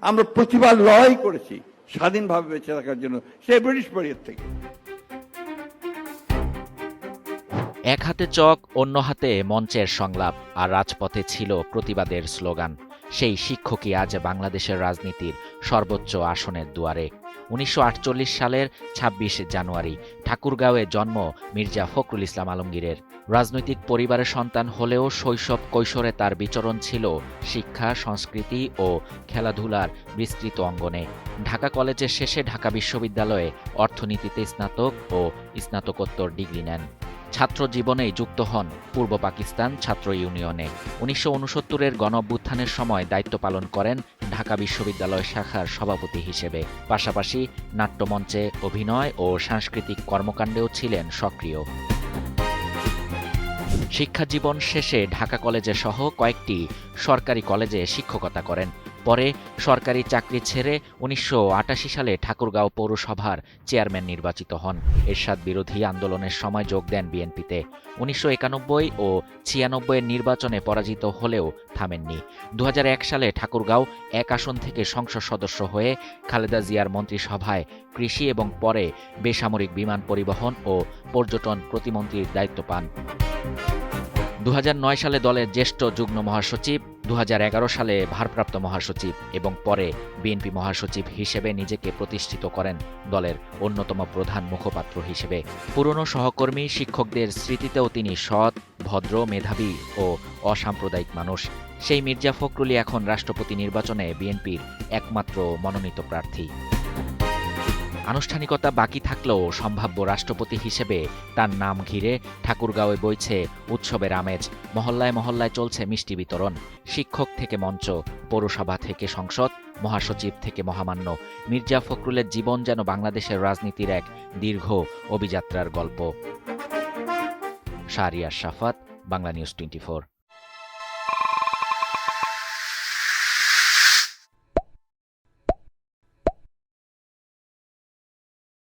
আমরা প্রতিবার লড়াই করেছি স্বাধীনভাবে বেঁচে থাকার জন্য, সেই ব্রিটিশ পিরিয়ড থেকে। এক হাতে চক, অন্য হাতে মঞ্চের সংলাপ, আর রাজপথে ছিল প্রতিবাদের স্লোগান। সেই শিক্ষকই আজ বাংলাদেশের রাজনীতির সর্বোচ্চ আসনের দুয়ারে। ১৯৪৮ সালের ২৬ জানুয়ারি ঠাকুরগাঁওয়ে জন্ম মির্জা ফখরুল ইসলাম আলমগীরের। রাজনৈতিক পরিবারের সন্তান হলেও শৈশব কৈশোরে তার বিচরণ ছিল শিক্ষা, সংস্কৃতি ও খেলাধুলার বিস্তৃত অঙ্গনে। ঢাকা কলেজের শেষে ঢাকা বিশ্ববিদ্যালয়ে অর্থনীতিতে স্নাতক ও স্নাতকোত্তর ডিগ্রি নেন। ছাত্র জীবনেই যুক্ত হন পূর্ব পাকিস্তান ছাত্র ইউনিয়নে। ১৯৬৯-এর গণঅভ্যুত্থানের সময় দায়িত্ব পালন করেন ঢাকা বিশ্ববিদ্যালয় শাখার সভাপতি হিসেবে। পাশাপাশি নাট্যমঞ্চে অভিনয় ও সাংস্কৃতিক কর্মকাণ্ডেও ছিলেন সক্রিয়। শিক্ষাজীবন শেষে ঢাকা কলেজে সহ কয়েকটি সরকারি কলেজে শিক্ষকতা করেন। পরে সরকারি চাকরি ছেড়ে ১৯৮৮ সালে ঠাকুরগাঁও পৌরসভার চেয়ারম্যান নির্বাচিত হন। এরশাদ বিরোধী আন্দোলনের সময় যোগ দেন বিএনপিতে। ১৯৯১ ও ৯৬-এর নির্বাচনে পরাজিত হলেও থামেননি। ২০০১ সালে ঠাকুরগাঁও ১ আসন থেকে সংসদ সদস্য হয়ে খালেদা জিয়ার মন্ত্রিসভায় কৃষি এবং পরে বেসামরিক বিমান পরিবহন ও পর্যটন প্রতিমন্ত্রীর দায়িত্ব পান। ২০০৯ সালে দলের জ্যেষ্ঠ যুগ্ম মহাসচিব, ২০১১ সালে ভারপ্রাপ্ত মহাসচিব এবং পরে বিএনপি মহাসচিব হিসেবে নিজেকে প্রতিষ্ঠিত করেন দলের অন্যতম প্রধান মুখপাত্র হিসেবে। পুরনো সহকর্মী, শিক্ষকদের স্মৃতিতেও তিনি সৎ, ভদ্র, মেধাবী ও অসাম্প্রদায়িক মানুষ। সেই মির্জা ফখরুলই এখন রাষ্ট্রপতি নির্বাচনে বিএনপির একমাত্র মনোনীত প্রার্থী। আনুষ্ঠানিকতা বাকি থাকলেও সম্ভাব্য রাষ্ট্রপতি হিসেবে তার নাম ঘিরে ঠাকুরগাঁওয়ে বইছে উৎসবের আমেজ। মহল্লায় মহল্লায় চলছে মিষ্টি বিতরণ। শিক্ষক থেকে মঞ্চ, পৌরসভা থেকে সংসদ, মহাসচিব থেকে মহামান্য, মির্জা ফখরুলের জীবন যেন বাংলাদেশের রাজনীতির এক দীর্ঘ অভিযাত্রার গল্প। শাহরিয়ার শাফাত, বাংলা নিউজ 24।